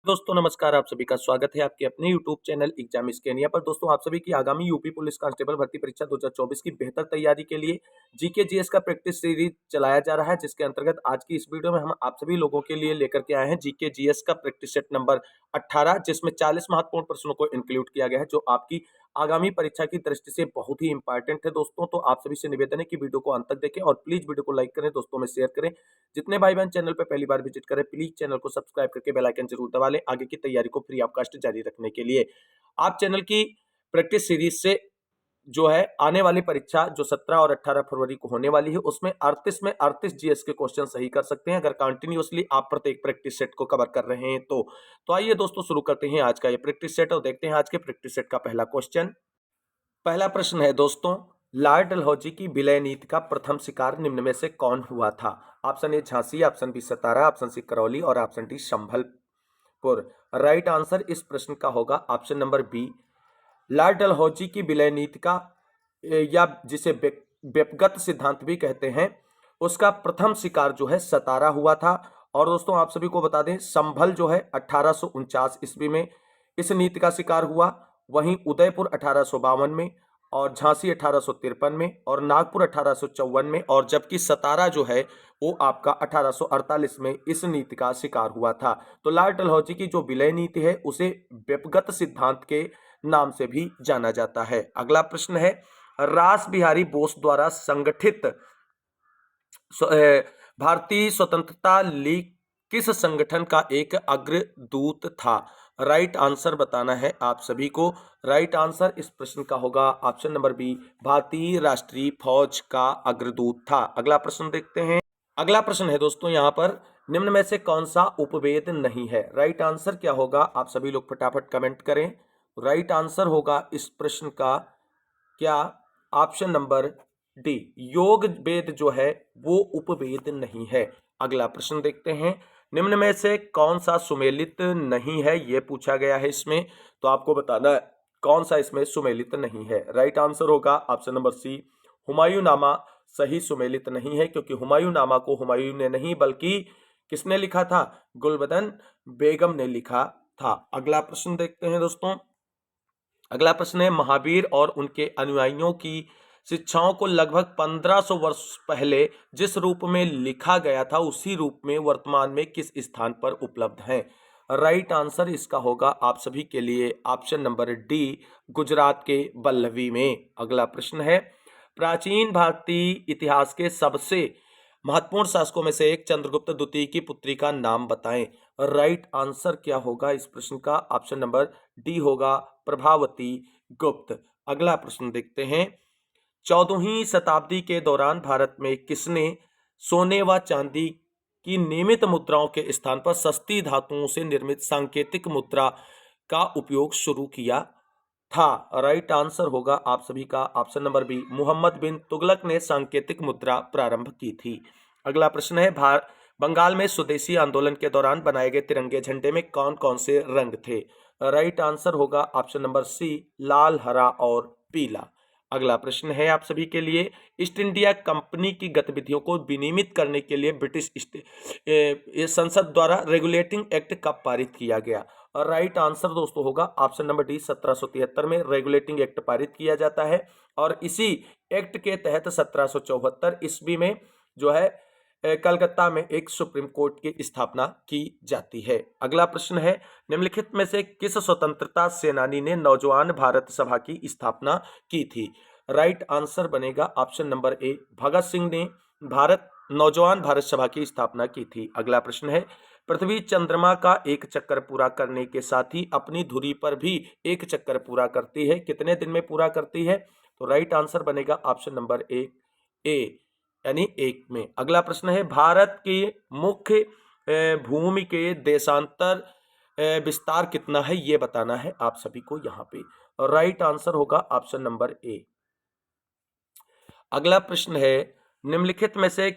दोस्तों नमस्कार, आप सभी का स्वागत है आपके अपने यूट्यूब चैनल एग्जाम स्कैनिया पर। दोस्तों आप सभी की आगामी यूपी पुलिस कांस्टेबल भर्ती परीक्षा 2024 की बेहतर तैयारी के लिए जीके जीएस का प्रैक्टिस सीरीज चलाया जा रहा है, जिसके अंतर्गत आज की इस वीडियो में हम आप सभी लोगों के लिए लेकर के आए हैं जीके जीएस का प्रैक्टिस सेट नंबर 18, जिसमें 40 महत्वपूर्ण प्रश्नों को इंक्लूड किया गया है, जो आपकी आगामी परीक्षा की दृष्टि से बहुत ही इंपॉर्टेंट है। दोस्तों तो आप सभी से निवेदन है कि वीडियो को अंत तक देखें और प्लीज वीडियो को लाइक करें, दोस्तों में शेयर करें। जितने भाई बहन चैनल पर पहली बार विजिट करें, प्लीज चैनल को सब्सक्राइब करके बेल आइकन जरूर दबा लें आगे की तैयारी को फ्री ऑफ कॉस्ट जारी रखने के लिए। आप चैनल की प्रैक्टिस सीरीज से जो है आने वाली परीक्षा जो 17 और 18 फरवरी को होने वाली है, उसमें 38 में 38 जीएस के क्वेश्चन सही कर सकते हैं अगर कंटिन्यूअसली आप प्रत्येक प्रैक्टिस सेट को कवर कर रहे हैं तो आइए दोस्तों शुरू करते हैं आज का ये प्रैक्टिस सेट और देखते हैं आज के प्रैक्टिस सेट का पहला क्वेश्चन। पहला प्रश्न है दोस्तों, लॉर्ड डलहौजी की विलय नीति का प्रथम शिकार निम्न में से कौन हुआ था? Option A Jhansi, option B Satara, option C Karauli और option D Sambalpur. Right answer इस प्रश्न का होगा option number B, Lord Dalhousie की विलय नीति का या जिसे व्यक्तिगत सिद्धांत भी कहते हैं, उसका प्रथम शिकार जो है सतारा हुआ था। और दोस्तों आप सभी को बता दें, संभल जो है 1849 ईस्वी में इस नीति का शिकार हुआ, वहीं उदयपुर 1852 में और झांसी 1853 में और नागपुर 1854 में, और जबकि सतारा जो है वो आपका 1848 में इस नीति का शिकार हुआ था। तो लॉर्ड डलहौजी की जो विलय नीति है उसे व्यक्तिगत सिद्धांत के नाम से भी जाना जाता है। अगला प्रश्न है, रास बिहारी बोस द्वारा संगठित भारतीय स्वतंत्रता लीग किस संगठन का एक अग्रदूत था? राइट आंसर बताना है आप सभी को। राइट आंसर इस प्रश्न का होगा ऑप्शन नंबर बी, भारतीय राष्ट्रीय फौज का अग्रदूत था। अगला प्रश्न देखते हैं। अगला प्रश्न है दोस्तों यहाँ पर, निम्न में से कौन सा उपवेद नहीं है? राइट आंसर क्या होगा? आप सभी लोग फटाफट कमेंट करें। राइट आंसर होगा इस प्रश्न का क्या ऑप्शन नंबर डी, योग वेद जो है वो उपवेद नहीं है। अगला प्रश्न देखते हैं, निम्न में से कौन सा सुमेलित नहीं है, ये पूछा गया है इसमें, तो आपको बताना है कौन सा इसमें सुमेलित नहीं है। राइट आंसर होगा ऑप्शन नंबर सी, हुमायूं नामा सही सुमेलित नहीं है, क्योंकि हुमायूं नामा को हुमायूं ने नहीं बल्कि किसने लिखा था? गुलबदन बेगम ने लिखा था। अगला प्रश्न देखते हैं दोस्तों। अगला प्रश्न है, महावीर और उनके अनुयायियों की शिक्षाओं को लगभग 1500 वर्ष पहले जिस रूप में लिखा गया था, उसी रूप में वर्तमान में किस स्थान पर उपलब्ध है? राइट आंसर इसका होगा आप सभी के लिए ऑप्शन नंबर डी, गुजरात के वल्लभी में। अगला प्रश्न है, प्राचीन भारतीय इतिहास के सबसे महत्वपूर्ण शासकों में से एक चंद्रगुप्त द्वितीय की पुत्री का नाम बताएं। राइट आंसर क्या होगा इस प्रश्न का? ऑप्शन नंबर डी होगा प्रभावती गुप्त। अगला प्रश्न देखते हैं, 14वीं शताब्दी के दौरान भारत में किसने सोने व चांदी की नियमित मुद्राओं के स्थान पर सस्ती धातुओं से निर्मित सांकेतिक मुद्रा का उपयोग शुरू किया था? राइट आंसर होगा आप सभी का ऑप्शन नंबर बी, मोहम्मद बिन तुगलक ने सांकेतिक मुद्रा प्रारंभ की थी। अगला प्रश्न है, बंगाल में स्वदेशी आंदोलन के दौरान बनाए गए तिरंगे झंडे में कौन कौन से रंग थे? राइट आंसर होगा ऑप्शन नंबर सी, लाल, हरा और पीला। अगला प्रश्न है आप सभी के लिए, ईस्ट इंडिया कंपनी की गतिविधियों को विनियमित करने के लिए ब्रिटिश संसद द्वारा रेगुलेटिंग एक्ट कब पारित किया गया? और राइट आंसर दोस्तों होगा ऑप्शन नंबर डी, 1773 में रेगुलेटिंग एक्ट पारित किया जाता है, और इसी एक्ट के तहत 1774 ईस्वी में जो है कलकत्ता में एक सुप्रीम कोर्ट की स्थापना की जाती है। अगला प्रश्न है, निम्नलिखित में से किस स्वतंत्रता सेनानी ने नौजवान भारत सभा की स्थापना की थी? राइट आंसर बनेगा option number A, Bhagat Singh ने नौजवान भारत सभा की स्थापना की थी। अगला प्रश्न है, पृथ्वी चंद्रमा का एक चक्कर पूरा करने के साथ ही अपनी धुरी पर भी एक चक्कर पूरा करती है, कितने दिन में पूरा करती है? तो राइट आंसर बनेगा ऑप्शन नंबर ए यानी एक में। अगला प्रश्न है, भारत की मुख्य भूमि के देशांतर विस्तार कितना है, ये बताना है आप सभी को यहाँ पे। राइट आंसर होगा ऑप्शन नंबर ए। अगला प्रश्न है, निम्नलिखित में से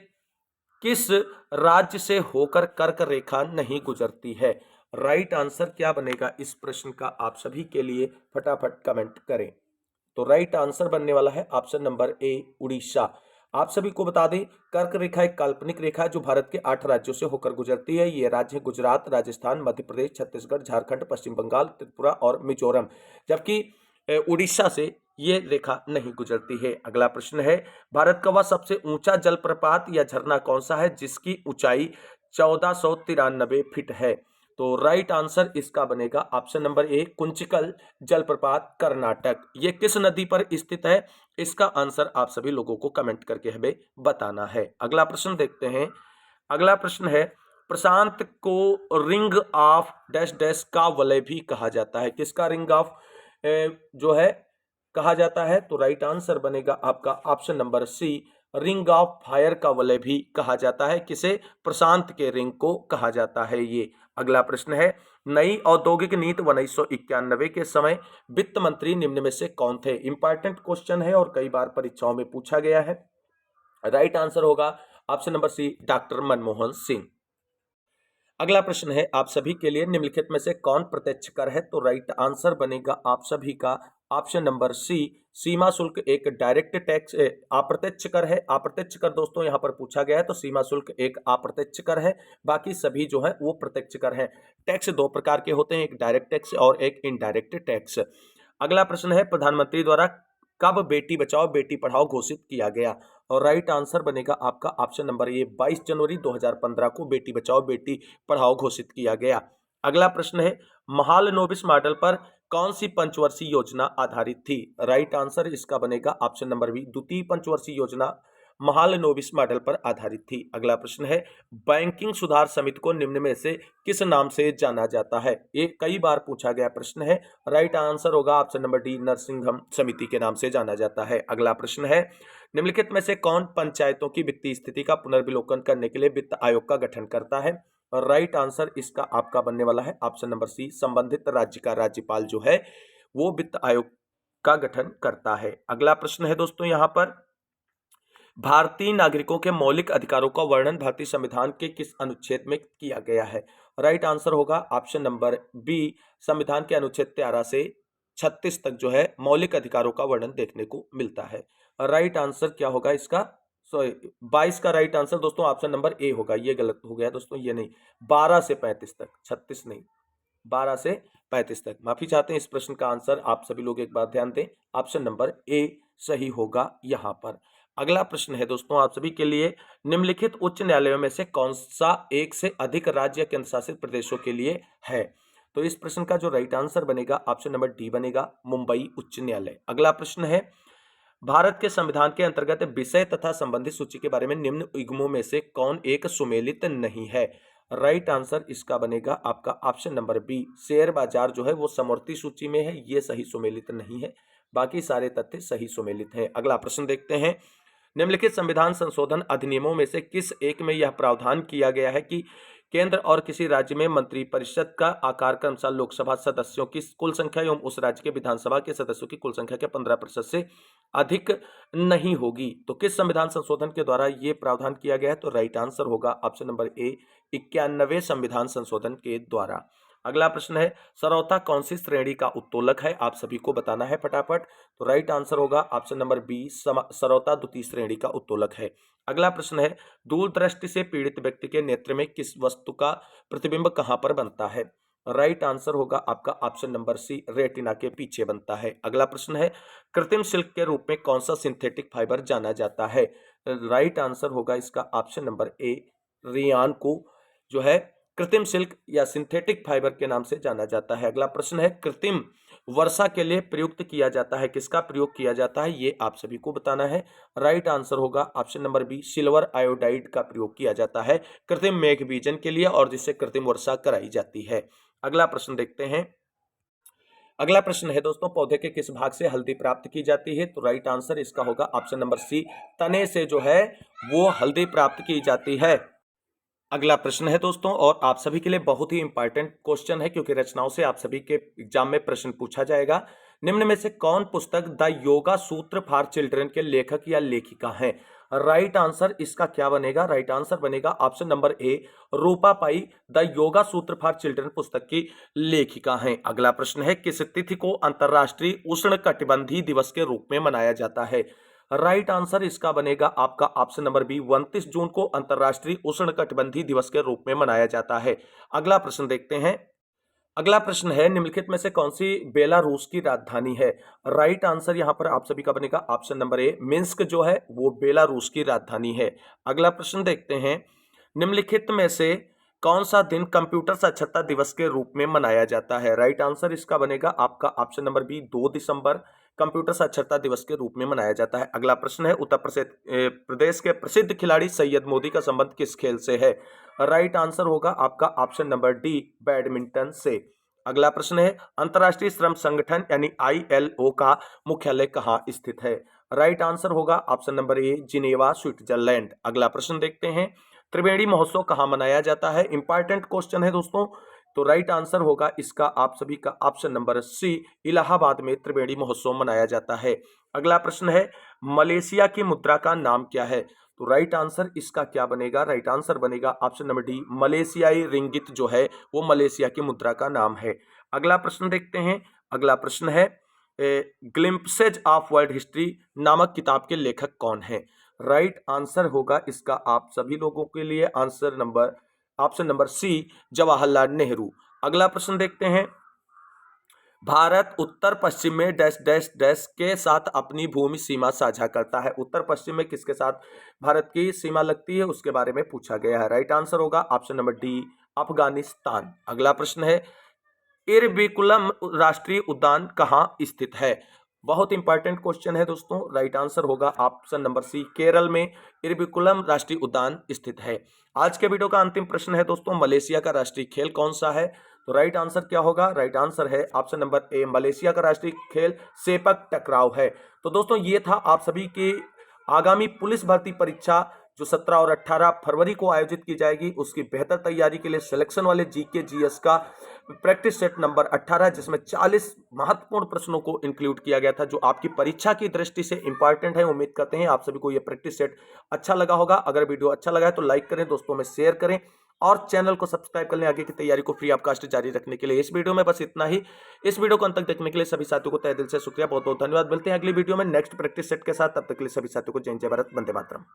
किस राज्य से होकर कर्क रेखा नहीं गुजरती है? राइट आंसर क्या बनेगा इस प्रश्न का? आप सभी के लिए फटाफट कमेंट करें। तो राइट आंसर बनने वाला है ऑप्शन नंबर ए, उड़ीसा। आप सभी को बता दें, कर्क रेखा एक काल्पनिक रेखा है जो भारत के 8 राज्यों से होकर गुजरती है। ये राज्य है गुजरात, राजस्थान, मध्य प्रदेश, छत्तीसगढ़, झारखंड, पश्चिम बंगाल, त्रिपुरा और मिजोरम। जबकि उड़ीसा से ये रेखा नहीं गुजरती है। अगला प्रश्न है, भारत का वह सबसे ऊंचा जलप्रपात या झरना कौन सा है जिसकी ऊंचाई 1493 फीट है? तो राइट आंसर इसका बनेगा ऑप्शन नंबर ए, कुंचिकल जलप्रपात, कर्नाटक। ये किस नदी पर स्थित है? इसका आंसर आप सभी लोगों को कमेंट करके हमें बताना है। अगला प्रश्न देखते हैं। अगला प्रश्न है, प्रशांत को रिंग ऑफ डैश डैश का वलय भी कहा जाता है। किसका रिंग ऑफ जो है कहा जाता है? तो राइट आंसर बनेगा आपका option number C, ring of fire का वलय भी कहा जाता है। किसे? प्रशांत के रिंग को कहा जाता है ये। अगला प्रश्न है, नई औद्योगिक नीति 1991 के समय वित्त मंत्री निम्न में से कौन थे? इंपॉर्टेंट क्वेश्चन है और कई बार परीक्षाओं में पूछा गया है। राइट आंसर होगा option number C, doctor Manmohan Singh. अगला प्रश्न है आप सभी के लिए, निम्नलिखित में से कौन प्रत्यक्ष कर है? तो राइट आंसर बनेगा आप सभी का ऑप्शन नंबर सी, सीमा शुल्क एक डायरेक्ट टैक्स अप्रत्यक्ष कर है। अप्रत्यक्ष कर दोस्तों यहां पर पूछा गया है, तो सीमा शुल्क एक अप्रत्यक्ष कर है, बाकी सभी जो है वो प्रत्यक्ष कर है। टैक्स दो प्रकार के होते हैं, एक डायरेक्ट टैक्स और एक इनडायरेक्ट टैक्स। अगला प्रश्न है, प्रधानमंत्री द्वारा कब बेटी बचाओ बेटी पढ़ाओ घोषित किया गया? और राइट आंसर बनेगा आपका ऑप्शन नंबर ए, 22 जनवरी 2015 को बेटी बचाओ बेटी पढ़ाओ घोषित किया गया। अगला प्रश्न है, महालनोबिस मॉडल पर कौन सी पंचवर्षीय योजना आधारित थी? राइट आंसर इसका बनेगा ऑप्शन नंबर बी, द्वितीय पंचवर्षीय योजना महालनोबिस मॉडल पर आधारित थी। अगला प्रश्न है, बैंकिंग सुधार समिति को निम्न में से किस नाम से जाना जाता है? ये कई बार पूछा गया प्रश्न है। राइट आंसर होगा ऑप्शन नंबर डी, नरसिंघम समिति के नाम से जाना जाता है। अगला प्रश्न है, निम्नलिखित में से कौन पंचायतों की वित्तीय स्थिति का पुनर्विलोकन करने के लिए वित्त आयोग का गठन करता है? और राइट आंसर इसका आपका बनने वाला है ऑप्शन नंबर सी, संबंधित राज्य का राज्यपाल जो है वो वित्त आयोग का गठन करता है। अगला प्रश्न है दोस्तों यहाँ पर, भारतीय नागरिकों के मौलिक अधिकारों का वर्णन भारतीय संविधान के किस अनुच्छेद में किया गया है? राइट आंसर होगा ऑप्शन नंबर बी, संविधान के अनुच्छेद 13 से 36 तक जो है मौलिक अधिकारों का वर्णन देखने को मिलता है। राइट आंसर क्या होगा इसका? सॉरी, 22 का राइट आंसर दोस्तों ऑप्शन नंबर ए होगा। ये गलत हो गया दोस्तों, ये नहीं, 12 से 35 तक, 36 नहीं, 12 से 35 तक। माफी चाहते हैं, इस प्रश्न का आंसर आप सभी लोग एक बार ध्यान दें, ऑप्शन नंबर ए सही होगा यहाँ पर। अगला प्रश्न है दोस्तों आप सभी के लिए, निम्नलिखित उच्च न्यायालयों में से कौन सा एक से अधिक राज्य केंद्र शासित प्रदेशों के लिए है? तो इस प्रश्न का जो राइट आंसर बनेगा ऑप्शन नंबर डी बनेगा, मुंबई उच्च न्यायालय। अगला प्रश्न है, भारत के संविधान के अंतर्गत विषय तथा संबंधित सूची के बारे में निम्न युग्मों में से कौन एक सुमेलित नहीं है? राइट आंसर इसका बनेगा आपका ऑप्शन नंबर बी, शेयर बाजार जो है वो समवर्ती सूची में है, ये सही सुमेलित नहीं है, बाकी सारे तथ्य सही सुमेलित हैं। अगला प्रश्न देखते हैं, निम्नलिखित संविधान संशोधन अधिनियमों में से किस एक में यह प्रावधान किया गया है कि केंद्र और किसी राज्य में मंत्रिपरिषद का आकार क्रमशः लोकसभा सदस्यों की कुल संख्या एवं उस राज्य के विधानसभा के सदस्यों की कुल संख्या के 15% से अधिक नहीं होगी? तो किस संविधान संशोधन के द्वारा ये प्रावधान किया गया है? तो राइट आंसर होगा ऑप्शन नंबर ए, 91वें संविधान संशोधन के द्वारा। अगला प्रश्न है, सरौता कौन सी श्रेणी का उत्तोलक है? आप सभी को बताना है फटाफट। तो राइट आंसर होगा ऑप्शन नंबर बी, सरौता द्वितीय श्रेणी का उत्तोलक है। अगला प्रश्न है, दूरदृष्टि से पीड़ित व्यक्ति के नेत्र में किस वस्तु का प्रतिबिंब कहां पर बनता है? राइट आंसर होगा आपका ऑप्शन नंबर सी, रेटिना के पीछे बनता है। अगला प्रश्न है, कृत्रिम सिल्क के रूप में कौन सा सिंथेटिक फाइबर जाना जाता है? राइट आंसर होगा इसका ऑप्शन नंबर ए, रियान को जो है कृत्रिम सिल्क या सिंथेटिक फाइबर के नाम से जाना जाता है। अगला प्रश्न है, कृत्रिम वर्षा के लिए प्रयुक्त किया जाता है, किसका प्रयोग किया जाता है? ये आप सभी को बताना है। राइट आंसर होगा option number B, silver iodide का प्रयोग किया जाता है कृत्रिम मेघ बीजन के लिए और जिससे कृत्रिम वर्षा कराई जाती है। अगला प्रश्न देखते हैं। अगला प्रश्न है दोस्तों, पौधे के किस भाग से हल्दी प्राप्त की जाती है? तो राइट आंसर इसका होगा ऑप्शन नंबर सी, तने से जो है वो हल्दी प्राप्त की जाती है। अगला प्रश्न है दोस्तों, और आप सभी के लिए बहुत ही इंपॉर्टेंट क्वेश्चन है क्योंकि रचनाओं से आप सभी के एग्जाम में प्रश्न पूछा जाएगा। निम्न में से कौन पुस्तक द योगा सूत्र फॉर चिल्ड्रन के लेखक या लेखिका हैं? राइट आंसर इसका क्या बनेगा? राइट आंसर बनेगा option number A, Rupa pi the yoga सूत्र फॉर चिल्ड्रन पुस्तक की लेखिका हैं। अगला प्रश्न है, किस तिथि को अंतरराष्ट्रीय उष्णकटिबंधीय दिवस के रूप में मनाया जाता है? राइट आंसर इसका बनेगा आपका ऑप्शन नंबर बी, 29 जून को अंतर्राष्ट्रीय उष्णकटिबंधीय दिवस के रूप में मनाया जाता है। अगला प्रश्न देखते हैं। अगला प्रश्न है, निम्नलिखित में से कौन सी बेलारूस की राजधानी है? राइट आंसर यहां पर आप सभी का बनेगा ऑप्शन नंबर ए, मिन्स्क जो है वो बेलारूस की राजधानी है। अगला प्रश्न देखते हैं, निम्नलिखित में से कौन सा दिन कंप्यूटर साक्षरता दिवस के रूप में मनाया जाता है? राइट आंसर इसका बनेगा आपका ऑप्शन नंबर बी, 2 दिसंबर कंप्यूटर साक्षरता दिवस के रूप में मनाया जाता है। अगला प्रश्न है, उत्तर प्रदेश के प्रसिद्ध खिलाड़ी सैयद मोदी का संबंध किस खेल से है? राइट आंसर होगा आपका ऑप्शन नंबर डी, बैडमिंटन से। अगला प्रश्न है, अंतर्राष्ट्रीय श्रम संगठन यानी ILO का मुख्यालय कहाँ स्थित है? राइट आंसर होगा option number A, Geneva, Switzerland. अगला प्रश्न देखते हैं, त्रिवेणी महोत्सव कहाँ मनाया जाता है? इंपॉर्टेंट क्वेश्चन है दोस्तों। तो राइट आंसर होगा इसका आप सभी का ऑप्शन नंबर सी, इलाहाबाद में त्रिवेणी महोत्सव मनाया जाता है। अगला प्रश्न है, मलेशिया की मुद्रा का नाम क्या है? तो राइट आंसर इसका क्या बनेगा? राइट आंसर बनेगा ऑप्शन नंबर डी, मलेशियाई रिंगित जो है वो मलेशिया की मुद्रा का नाम है। अगला प्रश्न देखते हैं। अगला प्रश्न है, ग्लिम्पसेज ऑफ वर्ल्ड हिस्ट्री नामक किताब के लेखक कौन है? राइट आंसर होगा इसका आप सभी लोगों के लिए answer number option number C, Jawaharlal Nehru. अगला प्रश्न देखते हैं, भारत उत्तर पश्चिम में डैश डैश डैश के साथ अपनी भूमि सीमा साझा करता है। उत्तर पश्चिम में किसके साथ भारत की सीमा लगती है उसके बारे में पूछा गया है। राइट आंसर होगा ऑप्शन नंबर डी, अफगानिस्तान। अगला प्रश्न है, इरविकुलम राष्ट्रीय उद्यान कहाँ स्थित है? बहुत इंपॉर्टेंट क्वेश्चन है दोस्तों। राइट आंसर होगा ऑप्शन नंबर सी, केरल में इरविकुलम राष्ट्रीय उद्यान स्थित है। आज के वीडियो का अंतिम प्रश्न है दोस्तों, मलेशिया का राष्ट्रीय खेल कौन सा है? तो राइट आंसर क्या होगा? राइट आंसर है ऑप्शन नंबर ए, मलेशिया का राष्ट्रीय खेल सेपक टकराव है। तो दोस्तों ये था आप सभी की आगामी पुलिस भर्ती परीक्षा जो 17 और 18 फरवरी को आयोजित की जाएगी, उसकी बेहतर तैयारी के लिए सिलेक्शन वाले जीके जीएस का प्रैक्टिस सेट नंबर 18, जिसमें 40 महत्वपूर्ण प्रश्नों को इंक्लूड किया गया था जो आपकी परीक्षा की दृष्टि से इंपॉर्टेंट है। उम्मीद करते हैं आप सभी को यह प्रैक्टिस सेट अच्छा लगा होगा। अगर वीडियो अच्छा लगा है तो लाइक करें, दोस्तों में शेयर करें और चैनल को सब्सक्राइब कर लें आगे की तैयारी को फ्री ऑफ कास्ट जारी रखने के लिए। इस वीडियो में बस इतना ही। इस वीडियो को अंत तक देखने के लिए सभी साथियों को तहे दिल से शुक्रिया, बहुत बहुत धन्यवाद। मिलते हैं अगली वीडियो में नेक्स्ट प्रैक्टिस सेट के साथ, तब तक के लिए सभी साथियों को जय जय भारत, वंदे मातरम।